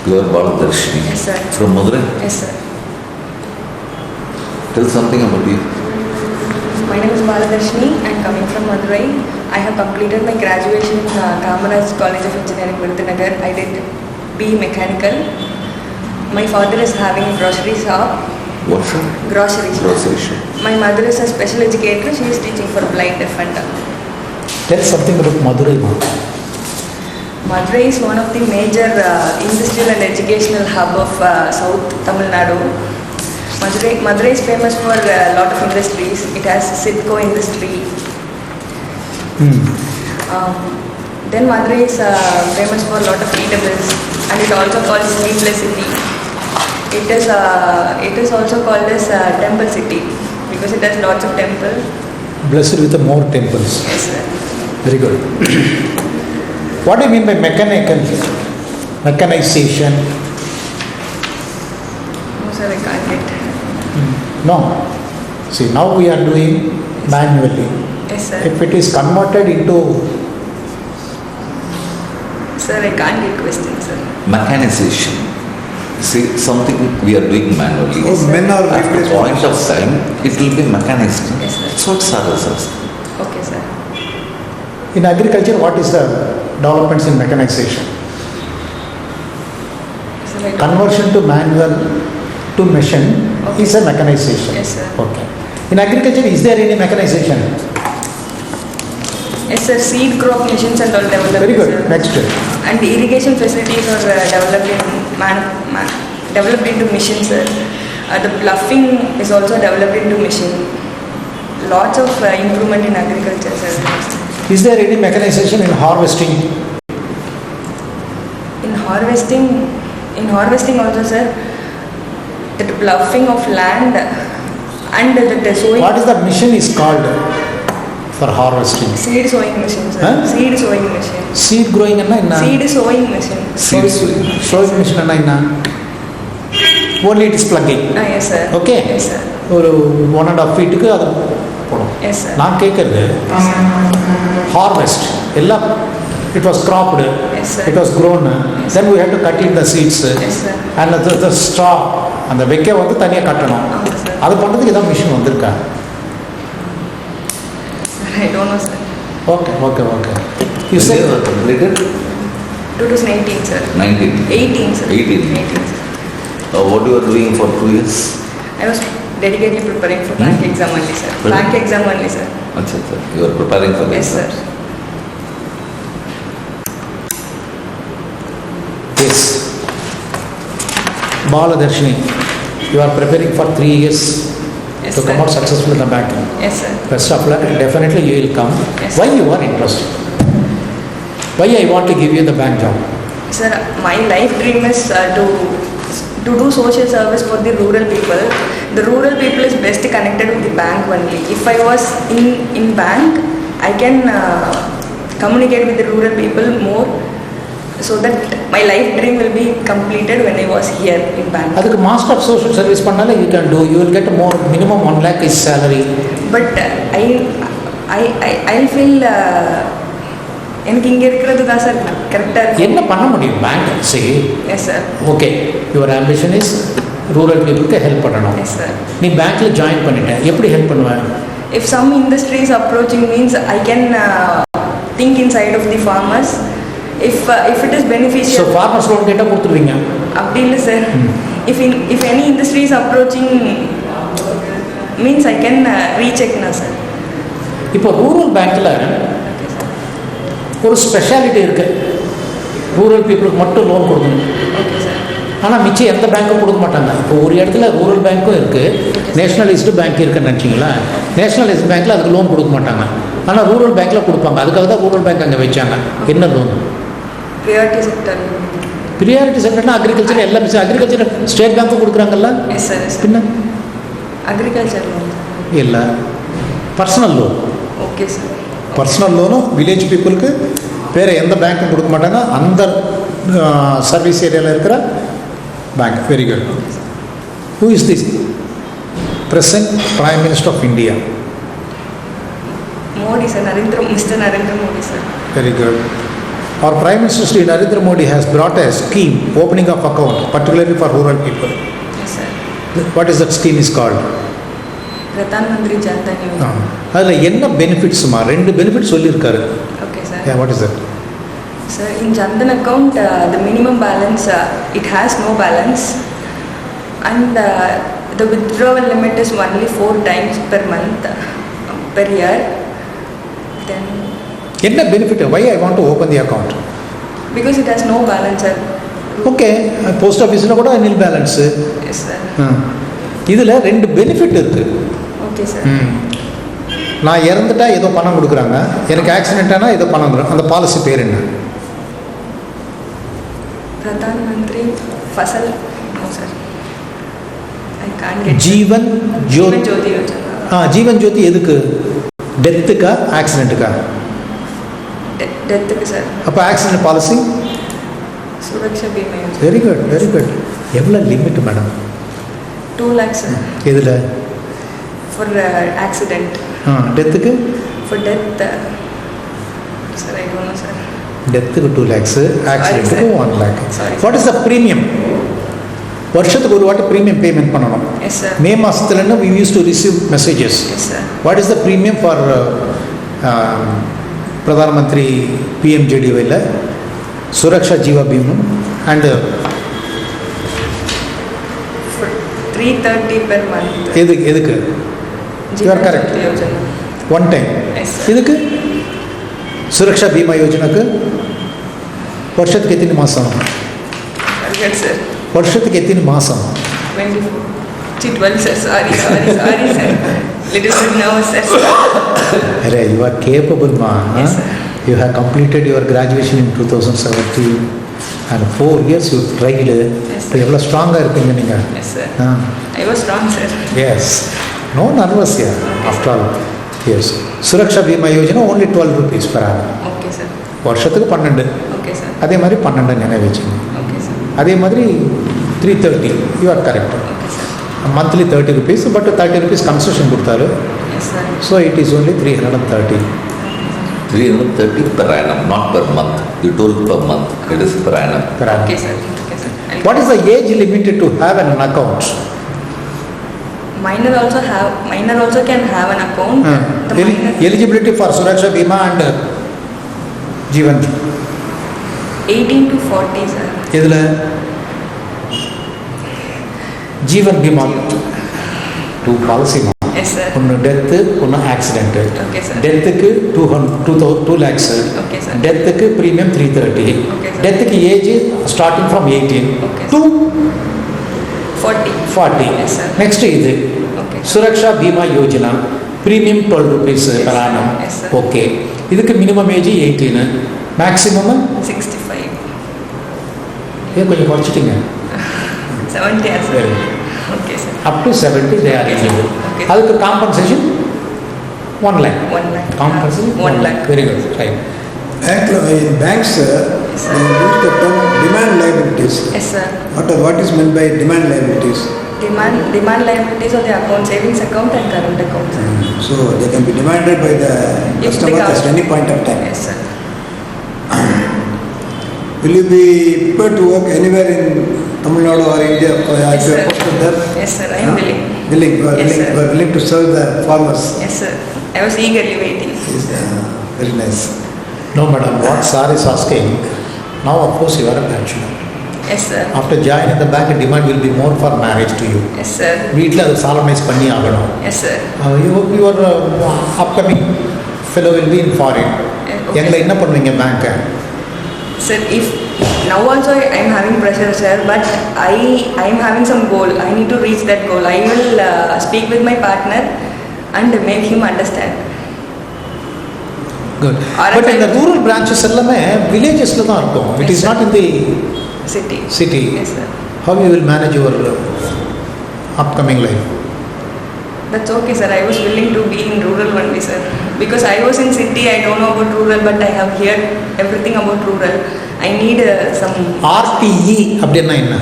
You are Baladarshini. Yes, sir. From Madurai? Yes, sir. Tell something about you. My name is Baladarshini. I am coming from Madurai. I have completed my graduation in Kamaraj College of Engineering, Virudhunagar. I did BE Mechanical. My father is having a grocery shop. What shop? Grocery shop. Grocery shop. My mother is a special educator. She is teaching for blind, deaf and dumb. Tell something about Madurai. Madurai is one of the major industrial and educational hub of South Tamil Nadu. Madurai is famous for a lot of industries. It has Sidco industry. Then Madurai is famous for a lot of eatables, and it also called Sleepless City. It is also called as Temple City because it has lots of temples. Blessed with more temples. Yes, sir. Very good. What do you mean by mechanization? No, sir, I can't get. No. See, now we are doing manually. Yes, sir. If it is converted into... Sir, I can't get questions, sir. Mechanization. See, something we are doing manually. Yes, sir. Men are At the point of time, it will be mechanized. Yes, sir. That's what Sarah says. Okay, sir. In agriculture, what is the developments in mechanization? Sir, I don't- Conversion to manual to machine is a mechanization. Yes, sir. Okay. In agriculture, is there any mechanization? Yes, sir. Seed crop machines and all developed. Very good. Sir. Next. And irrigation facilities are developed into machines, sir. The ploughing is also developed into machine. Lots of improvement in agriculture, sir. Is there any mechanization in harvesting? In harvesting also, sir. The ploughing of land and the sowing. What is the machine is called for harvesting? Seed sowing machine, sir. Huh? Seed sowing machine. Seed growing enna? Seed sowing machine. Seed sowing. Sowing machine enna? Only it is plugging. Yes, sir. Okay. Yes, sir. ஒரு 1.5 ஃபீட்டுக்கு அது போடும். Yes, sir. நான் கேட்கறது harvest எல்லாம் it was cropped, Yes, sir. it was grown, then we had to cut in the seeds Yes, sir. and the straw அந்த வெக்க வந்து தனியாக கட்டணும். ஆமாம், sir. அது பண்ணுறதுக்கு ஏதாவது மிஷின் வந்திருக்கா? I don't know, sir. Okay. You When said you were completed? 2019, sir. 19. 18, sir. 18. 18, sir. What you are doing for 2 years? I was dedicatedly preparing for bank exam only, sir. Pardon? Bank exam only, sir. Achha. You are preparing for the Yes, sir. exams. yes. Baladarshini, you are preparing for 3 years Yes, to sir. come out successful in the banking. Yes, sir. Best of luck, definitely you will come. Yes. Why you are interested? Why I want to give you the bank job? Sir, my life dream is to do social service for the rural people. The rural people is best connected with the bank only. If I was in bank, I can communicate with the rural people more, so that my life dream will be completed when I was here in bank. அதுக்கு master of social service பண்ணாலே you can do, you will get more, minimum 1 lakh is salary. But I feel எனக்கு இங்கே இருக்கிறது தான் sir கரெக்டாக இருக்கும். என்ன பண்ண முடியும் பேங்க்? சரி, yes sir. Okay, your ambition is rural பீப்புளுக்கு ஹெல்ப் பண்ணணும். Yes sir. நீ பேங்க்ல ஜாயின் பண்ணிட்டேன், எப்படி ஹெல்ப் பண்ணுவேன்? If some industries approaching means I can think inside of the farmers. If it is so beneficial. Farmers loan கேட்டால் கொடுத்துருவீங்க? அப்படி இல்லை sir. If any industry is approaching means I can recheck na sir. இப்போ rural பேங்க்கில் ஒரு speciality இருக்குது, rural பீப்புளுக்கு மட்டும் லோன் கொடுக்கணும். Okay sir. ஆனால் மிச்சம் எந்த பேங்க்கும் கொடுக்க மாட்டாங்க. இப்போ ஒரு இடத்துல ரூரல் பேங்க்கும் இருக்குது, நேஷனலைஸ்டு பேங்க் இருக்குன்னு நினச்சிங்களா? நேஷனலைஸ்டு பேங்க்கில் அதுக்கு லோன் கொடுக்க மாட்டாங்க, ஆனால் ரூரல் பேங்க்கில் கொடுப்பாங்க. அதுக்காக தான் ரூரல் பேங்க் அங்கே வச்சாங்க. என்ன லோன்? Priority sector. ப்ரியாரிட்டி செக்டர்னா அக்ரிகல்ச்சர், எல்லாம் அக்ரிகல்ச்சர் ஸ்டேட் பேங்க்கும் கொடுக்குறாங்கல்ல? Yes sir. Yes sir. பின்ன Agriculture loan. இல்லை, personal loan. Okay sir. Personal லோனும் வில்லேஜ் பீப்புளுக்கு வேறு எந்த பேங்க்கும் கொடுக்க மாட்டாங்க, அந்த சர்வீஸ் ஏரியாவில் இருக்கிற bank. Very good. Who is this present Prime Minister of India? Modi sir, Mr. Narendra Modi sir. Very good. Our Prime Minister Sri Narendra Modi has brought a scheme, opening of account, particularly for rural people. Yes, sir. What is that scheme is called? Pradhan Mantri Jan Dhan Yojana. அதில் என்ன பெனிஃபிட்ஸுமா? 2 benefit சொல்லியிருக்காரு. Okay, sir. Yeah, what is that? Sir, in Jan Dhan account, the minimum balance, it has no balance, and the withdrawal limit is only 4 times per month, per year. Then, என்ன benefit? Why I want to open the account? because it has no balance, sir. Okay, post ஆஃபீஸில் கூட நில் balance. Yes, sir. இதில் 2 benefit இருக்குது. Okay, sir. நான் இறந்துட்டா ஏதோ பணம் கொடுக்குறாங்க, எனக்கு ஆக்சிடென்ட் ஆனால் ஏதோ பணம் கொடுக்குறாங்க. அந்த பாலிசி பேர் என்ன? Pradhan Mantri Fasal, no, sir. I can't get. Jeevan Jyoti. Jeevan Jyoti Yojana. Jeevan Jyoti எதுக்கு? டெத்துக்கா ஆக்சிடென்ட்டுக்கா? Death, sir. அப்போ accident policy? Suraksha Bima Yojana. Very good, very good. எவ்வளோ லிமிட் மேடம்? 2 lakhs, sir. எதில்? For accident. டெத்துக்கு? For death, sir, I don't know, sir. டெத்துக்கு 2 lakhs, ஆக்சிடென்ட்டுக்கு 1 lakh. Sorry, what is the premium? வருஷத்துக்கு ஒரு வாட்டி premium payment பண்ணணும். Yes, sir. மே மாதத்துலன்னு we used to receive messages. Yes, sir. What is the premium for Pradhan Mantri PMJDY, Suraksha Jiva Bima, and For 330 per month. எதுக்கு? You are correct. Jyoti Yojana. One time. Yes, sir. இதுக்கு சுரக்ஷா பீமா யோஜனாக்கு வருஷத்துக்கு எத்தனை மாதம்? Forget, sir. வருஷத்துக்கு எத்தனை மாதம்? 24. 12, sir. Sorry, sir. Little bit nervous, sir. Array, you are capable, ma. Yes, sir. You have completed your graduation in 2017 and 4 years you tried. Yes, sir. எவ்வளோ ஸ்ட்ராங்காக இருப்பீங்க நீங்கள்? Yes, sir. I was wrong, sir. Yes. No nervous here. After all, yes. Suraksha Bima Yojana only 12 rupees per annum. Okay, sir. வருஷத்துக்கு 12. Okay, sir. அதே மாதிரி 12 நினைவச்சுங்க. Okay, sir. அதே மாதிரி 330. You are correct. Okay, sir. Monthly 30 rupees, but 30 rupees concession கொடுத்தாரு. Yes, sir. So it is only 330. 330 per annum, not per month. You told per month. It is per annum. Per annum. Okay, sir. Okay, sir. What is the age limit to have an account? Minor also can have an account. The minor, Eligibility for Suraksha Bima and Jeevan. 18 to 40, sir. இதில் Jeevan Bima 2 policy. Yes, sir. ஒன்று death, ஒன்று accident. Okay, sir. டெத்துக்கு 2 lakhs. Okay, sir. டெத்துக்கு premium 330. Okay, sir. டெத்துக்கு age starting from 18 Okay, to 40. 40. Yes, sir. Next இது Okay. Suraksha Bima Yojana premium 12 rupees Yes, per sir. annum. Yes, sir. Okay, இதுக்கு minimum age 18, maximum 65. ஏன் கொஞ்சம் குறைச்சிட்டிங்க? 70, yes, sir. Very. Okay, sir. Up to 70 they are Okay, sir. eligible. Okay. அதுக்கு compensation 1 lakh. 1 lakh. Compensation 1 lakh. Very good. Right. Actually, in banks, they use the term demand liabilities. Yes, sir. What is meant by demand liabilities? Demand liabilities of the account, savings account and current account, sir. So they can be demanded by the If the customer at customer- any point of time. Yes, sir. Will you be prepared to work anywhere in Tamil Nadu or India? Or Yes, if you are sir. posted there? Yes, sir. I am Huh? willing. Willing. You are Yes, willing. sir. You are willing to serve the farmers. Yes, sir. I was eagerly waiting. Is, very nice. No, madam. What sir is asking, now of course you are a bachelor. Yes, sir. After joining the bank, demand will be more for marriage to you. Yes, sir. வீட்டில் அது சாலமைஸ் பண்ணி ஆகணும். Yes, sir. Your upcoming fellow will be in foreign. Okay. எங்களை என்ன பண்ணுவீங்க பேங்க்கை? Sir, if now also I am having pressure, sir, but I am having some goal. I need to reach that goal. I will speak with my partner and make him understand. Good. Or But if in the I- rural branches எல்லாமே வில்லேஜஸில் தான் இருக்கும். It Yes, is sir. not in the City. city. Yes, sir. How you will manage your upcoming life? That's okay, sir. I was willing to be in rural only, sir. Because I was in city, I don't know about rural, but I have heard everything about rural. I need some RTE அப்படின்னா என்ன?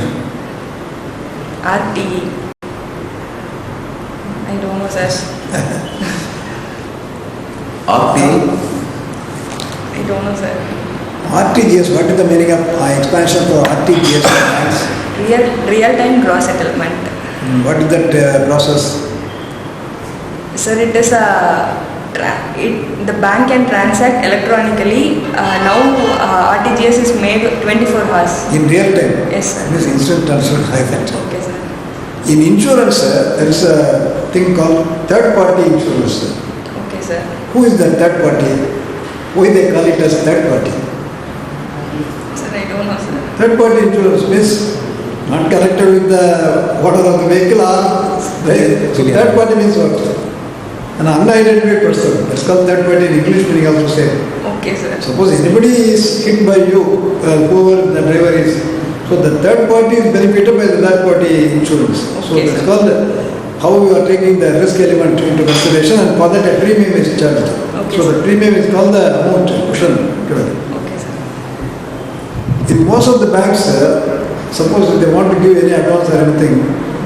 RTE. I don't know, sir. RT, I don't know, sir. RTGS, what is the meaning of expansion for RTGS banks? Real-time gross settlement. What is that process? Sir, it is the bank can transact electronically. Now RTGS is made 24 hours. In real time? Yes, sir. This instant transfer like that. Okay, sir. In insurance, there is a thing called third party insurance. Okay, sir. Who is the third party? Why they call it as third party? Sir, I don't know, sir. Third party insurance means not connected with the owner of the vehicle or so third party means what? An unidentified person. That's called third party in English meaning also same. Okay, sir. Suppose anybody is hit by you, whoever the driver is, so the third party is benefited by the third party insurance. So Okay, that's sir. called how you are taking the risk element into consideration, and for that a premium is charged. Okay, So sir. the premium is called the amount cushion given. Okay, sir. In most of the banks, suppose if they want to give any advance or anything,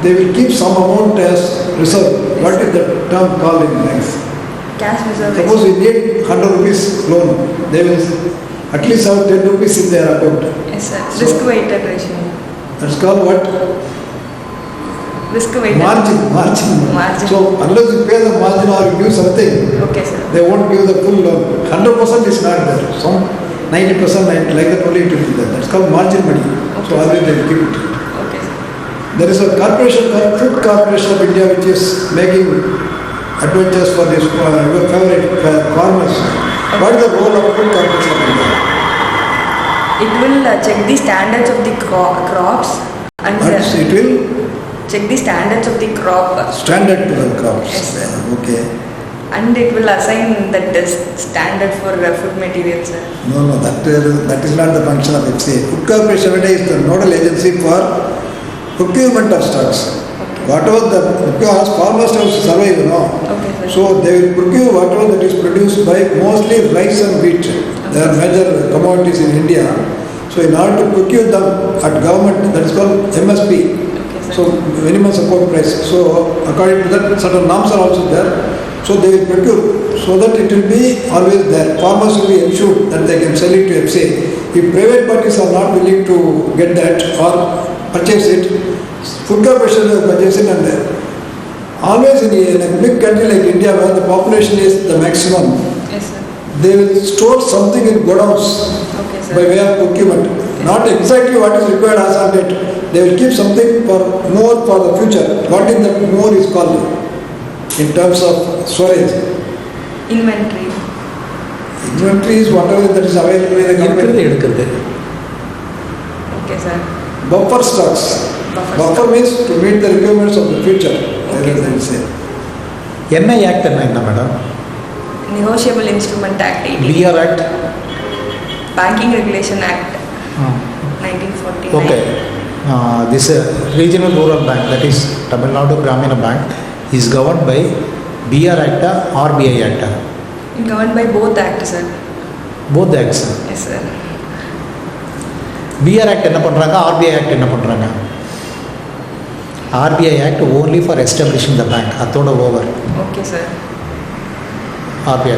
they will keep some amount as reserve. What is the term called in banks? Cash reserve. Suppose you need 100 rupees loan, they will at least have 10 rupees in their account. Yes, sir. So- Risk-weighted ratio. That's called what? Risk-weighted. Margin. Margin. So unless you pay the margin or you give something, Okay, sir. they won't give the full loan. 100% is not there. Some 90%, like that only it will be there. That's called margin money. So Okay. always they will give it. Okay, sir. There is a corporation called Food Corporation of India which is making adventures for this your favorite farmers. What is the role of Food Corporation of India? It will check the standards of the crops and But it will check the standards of the crop, standard to the crops. Yes, sir. Okay. and it will assign that standard for food materials, sir. No, that is not the function of FCA. Food Corporation of India is the nodal agency for procurement of stocks. Okay. Whatever because farmers have to survive, Okay, sir. So they will procure whatever that is produced by mostly rice and wheat. They are major commodities in India. So in order to procure them at government, that is called MSP. Okay, sir. So minimum support price. So according to that, certain norms are also there. So they will procure so that it will be always there. Farmers will be ensured that they can sell it to FCA. If private parties are not willing to get that or purchase it, Food Corporation will purchase it, and always in a big country like India where the population is the maximum, Yes, sir. they will store something in godowns Okay, sir. by way of procurement. Not exactly what is required as of date. They will keep something for more for the future. What is that more is called in terms of storage? Inventory. Inventory is whatever that is available in the இருக்கிறது government. எடுக்கிறது. Okay, sir. Buffer stocks. Buffer means to meet the requirements of the future. Okay. They will say. என்ன act என்ன madam? Negotiable Instrument Act 18. BR act. Banking Regulation Act 1949. Okay. This regional rural bank, that is Tamil Nadu Gramina Bank, is governed by BR Act or RBI Act. Governed by both acts, sir. Both the acts. Yes, sir. BR Act என்ன பண்ணுறாங்க, RBI Act என்ன பண்ணுறாங்க? RBI Act only for establishing the bank, அதோட over. Okay, sir. RBI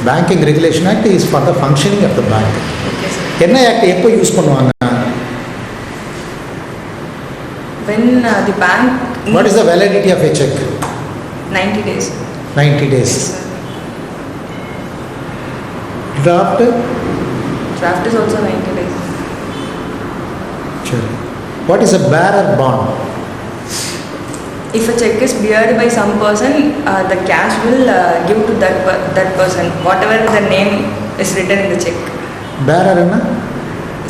Banking Regulation Act is for the functioning of the bank. Okay, sir. என்ன act எப்போ use பண்ணுவாங்க? When the bank What is the validity of a check? 90 days. 90 days. Yes, sir. Draft? Draft is also 90 days. Sure. What is a bearer bond? If a check is beared by some person, the cash will give to that person, whatever the name is written in the check. Bearer என்ன?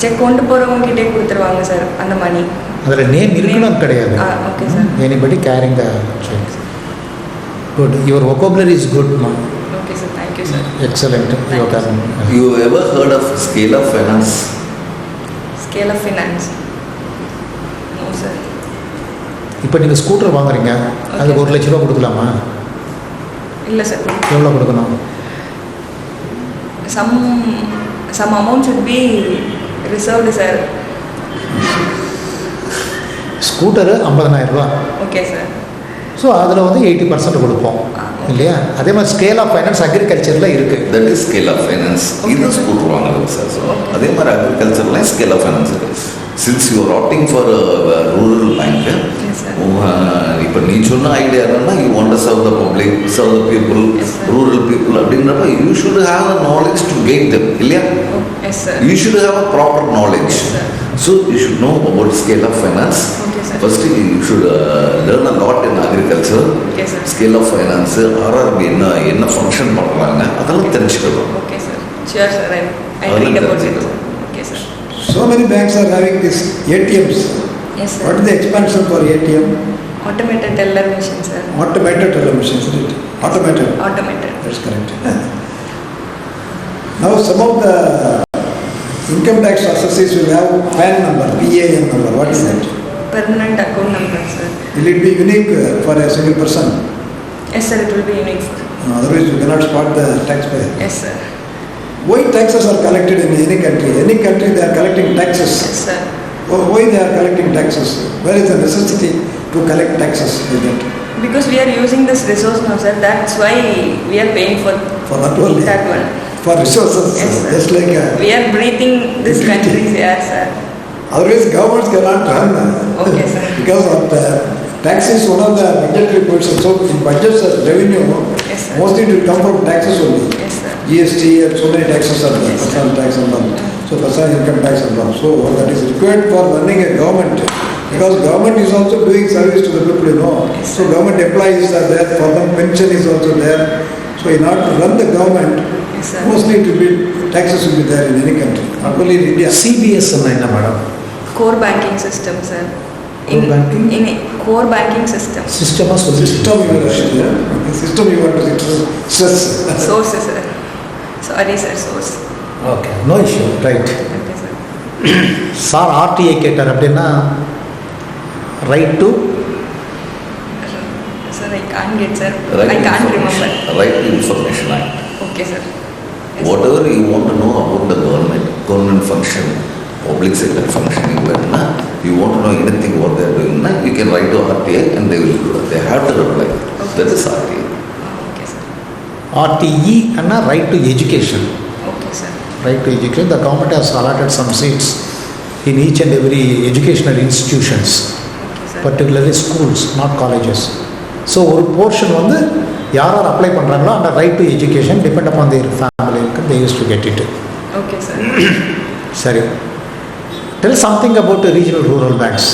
Check கொண்டு போகிறவங்க கிட்டே கொடுத்துருவாங்க sir அந்த மணி. அதில் name இருக்கணும் கிடையாது. Okay sir. Anybody carrying the check. Good. Your vocabulary is good, ma. Okay sir, thank you sir. Excellent. You can. You ever heard of scale of finance? Scale of finance. No sir. இப்போ நீங்கள் scooter வாங்குறீங்க, அதுக்கு 1 லட்ச ரூபா கொடுக்கலாமா? இல்லை sir. எவ்வளோ கொடுக்கணும்? Some amount should be reserved, sir. Scooter 50,000 ரூபா. Okay sir. ஸோ ஸோ அதில் வந்து 80% கொடுப்போம் இல்லையா? அதே மாதிரி ஸ்கேல் ஆஃப் ஃபைனான்ஸ் அக்ரிகல்ச்சரில் இருக்குது. That is scale of finance. இது போட்டுருவாங்க சார். ஸோ அதே மாதிரி அக்ரிகல்ச்சர்லாம் ஸ்கேல் ஆஃப் ஃபைனான்ஸ் இருக்குது. Since you are opting for rural bank, இப்போ நீ சொன்ன ஐடியா என்னன்னா you want to serve the public, serve the people, rural people அப்படின்றப்ப you should have a knowledge to gain them இல்லையா? Yes, sir. You should have a proper knowledge. Yes, sir. So you should know about scale of finance. Okay, sir. First you should learn a lot in agriculture. Yes, sir. Scale of finance, RRB என்ன function பண்ணுறாங்க அதெல்லாம் தெரிஞ்சுக்கணும். Okay, sir. Sure, sir. I read about it. Okay, sir. So many banks are having these ATMs. Yes, sir. What is the expansion for ATM? Automated teller machine, sir. Automated teller machines, isn't it? Automated. Automated. That's correct. Now some of the income tax assessors will have PAN number, PAN number. What is that? Permanent account number, sir. Will it be unique for a single person? Yes, sir. It will be unique. Otherwise you cannot spot the taxpayer. Yes, sir. Why taxes are collected in any country? Any country they are collecting taxes. Yes, sir. Why they are collecting taxes? Where is the necessity to collect taxes like that? Because we are using this resource now, sir. That's why we are paying for For that only. that one. For resources, Yes, sir. just like We are breathing this Breathing. country's air, sir. otherwise governments cannot run. Okay, sir. Because of the tax is one of the budgetary portions. So in budgets as revenue, Yes, sir. mostly it will come from taxes only. Yes, sir. GST and so many taxes are there, Yes, sir. personal tax and all. So personal income tax and all. So that is required for running a government. Because government is also doing service to the people, you know. Yes, So sir. government employees are there, for them pension is also there. So in order to run the government, Yes, sir. mostly it will be, taxes will be there in any country, not only in India. CBS என்ன madam? Core banking system, sir. Core banking? In a core banking system. சிஸ்டமாக சொல்லி System you want to system you want to stress. Sources, sir. Sorry, sir. Source. Okay, no issue, right. Okay, sir. Sir RTI கேட்டார் அப்படின்னா right to Sir, I can't get, sir. Right I can't information. remember. Right to Information Act. Okay, sir. Yes. Whatever you want to know about the government function, public sector functioning, you want to know anything what they are doing, you can write to RTI and they will do it. They have to reply. That is RTI. Okay, sir. RTE Anna right to education. Okay, sir. Right to education, the government has allotted some seats in each and every educational institutions, Okay, sir. particularly schools, not colleges. So ஒரு portion வந்து யார் யார் apply பண்ணுறாங்களோ அந்த right to education depend upon their family இருக்கு, they used to get it. Okay, sir. சரி, tell something about the regional rural banks.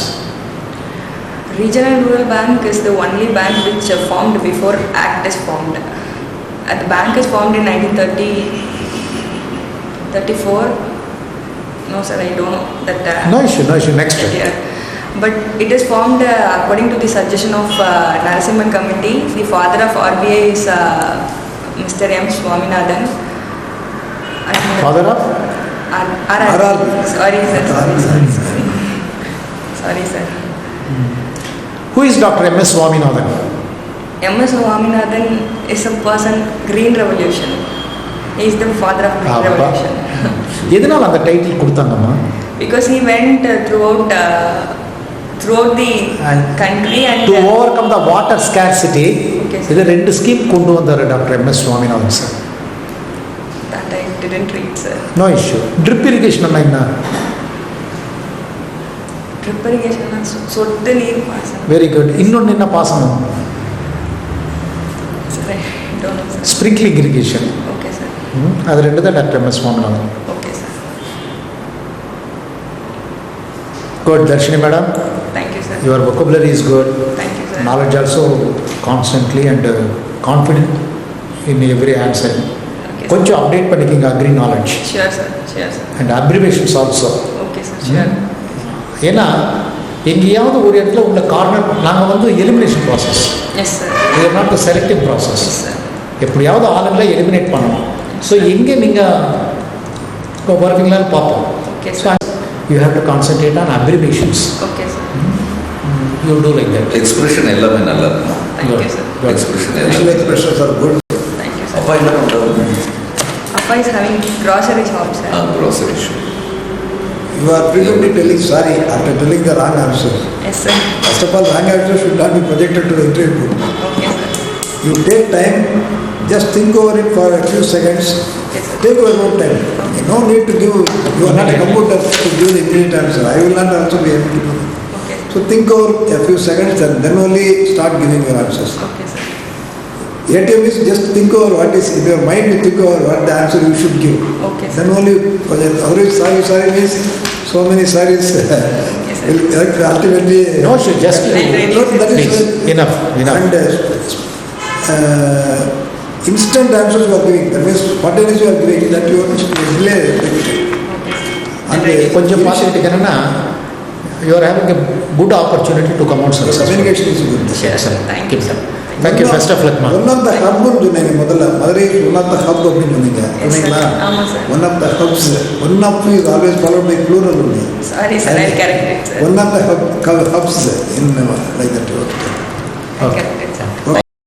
Regional Rural Bank is the only bank which formed before Act is formed. The bank is formed in 1934. No, sir, I don't know that. No issue, next. Yeah. But it is formed according to the suggestion of Narasimhan Committee. The father of RBI is Mr. M. Swaminathan. And Father of? RRB. Sorry, sir. Sorry, sir. Who is Dr. M.S. Swaminathan? M.S. Swaminathan is a person, Green Revolution. He is the father of Green Revolution. எதனால் அந்த title கொடுத்தாங்கம்மா? Because he went throughout the country and to overcome the water scarcity. Okay, sir. இது ரெண்டு scheme கொண்டு வந்தார் doctor MS. Swaminathan sir. that I didn't read, sir. No issue. Drip irrigation என்ன? Drip irrigation சொட்டு நீர் பாசனம். Very good. இன்னொன்று என்ன பாசனம்? Sir, I don't know, sir. Sprinkling irrigation. Okay, sir. அது ரெண்டு தான் doctor MS. Swaminathan. Okay, sir. Good. Darshini madam, Thank you, sir. Your vocabulary is good. Thank you, sir. Knowledge also constantly and confident in every answer. Okay, sir. கொஞ்சம் update பண்ணிக்கிங்க agri knowledge Sure, sir. Sure, sir. And abbreviations also. Okay, sir. Sure. ஏன்னா எங்கேயாவது ஒரு இடத்துல உள்ள corner நாங்கள் வந்து elimination process, Yes, sir. இது not selective process. Yes, sir. எப்படியாவது ஆளுங்களை எலிமினேட் பண்ணணும். ஸோ எங்கே நீங்கள் இப்போ வருவீங்களான்னு பார்ப்போம். Okay, so sir. You have to concentrate on abbreviations. Okay, sir. You do like that. Expression எல்லாமே நல்லா இருக்கும். Thank you, sir. Expression Facial எல்லாமே. expressions are good. Thank you, sir. அப்பா என்ன பண்ணுறாங்க? Appa is having grocery shop, sir. Grocery show. you are frequently telling sorry after telling the wrong answer. Yes, sir. First of all, wrong answer should not be projected to the interview. Okay, sir. You take time, just think over it for a few seconds. Yes, sir. Take your own time. No need to give, you are not a computer to give the immediate answer. I will not also be able to do that. Okay. So think over a few seconds and then only start giving your answers. Okay, sir. ATM is just think over what is in your mind, you think over what the answer you should give. Okay, sir. Then only, otherwise sorry means so many sorries will ultimately. No, sure, just I really- No, that is please, enough. And instant answers you are giving, that means spontaneous you are giving, that you delay. Okay, sir. And కొంచెం positive కన్నా you are having a good opportunity to come out successful. communication is good. Sure, sir. Thank you, sir. Thank you. Best of luck, ma. One of the hub சொன்னீங்க முதல்ல Madurai one of the hub அப்படின்னு சொன்னீங்க Yes, sir. சொன்னீங்களா? ஆமா, sir. One of the hubs, one of is always followed by plural only. Sorry, sir. I'll correct it, sir. One of the hubs in like that. I'll Okay. correct